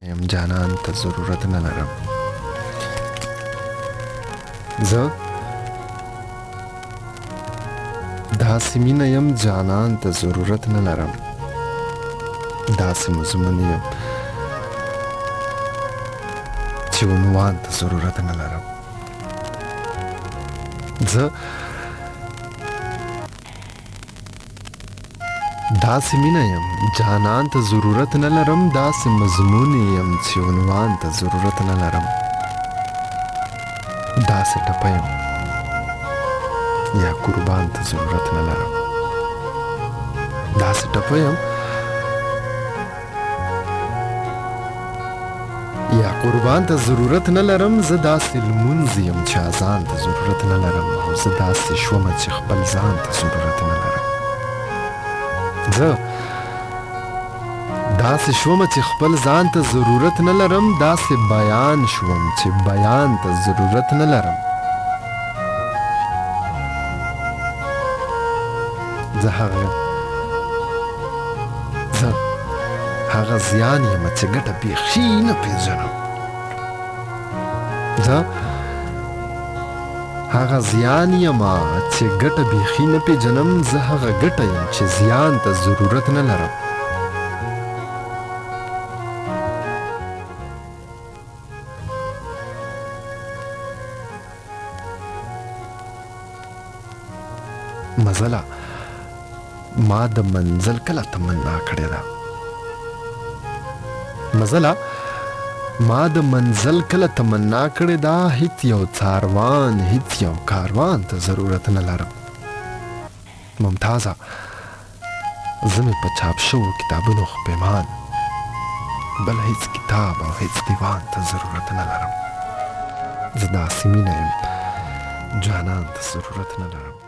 یم جانان ته ضرورت نه لرم. زه داسې مینه یم جانان ته ضرورت نه لرم. داسې مضمون یم چې عنوان ته ضرورت نه لرم. زه داسې مینه یم جانان ته ضرورت نه لرم. داسې مضمون یم چې عنوان ته ضرورت نه لرم. داسې ټپه یم یا قربان ته ضرورت نه لرم. داسې ټپه یم یا قربان ته ضرورت نه لرم. زه داسې لمونځ یم چې اذان ته ضرورت نه لرم. او زه داسې شومه چې خپل ځان ته ضرورت نه لرم. زه داسې شومه چې خپل ځان ته ضرورت نه لرم. داسې بیان شوم چې بیان ته ضرورت نه لرم. زه هغه زیان یم چې ګټه بیخي نه پېژنم. زه هغه زیان یم چې ګټه بیخي نه پېژنم. زه هغه ګټه یم چې زیان ته ضرورت نه لرم. مزله ما د منزل کله تمنا کړې ده. مزله ما د منزل کله تمنا کړې ده. هیڅ یو څاروان هیڅ یو کاروان ته ضرورت نه لرم. ممتازه زه مې په چاپ شوو کتابونو خپېمان بل هیڅ کتاب او هیڅ دیوان ته ضرورت نه لرم. زه داسې مینه یم جانان ته ضرورت نه لرم.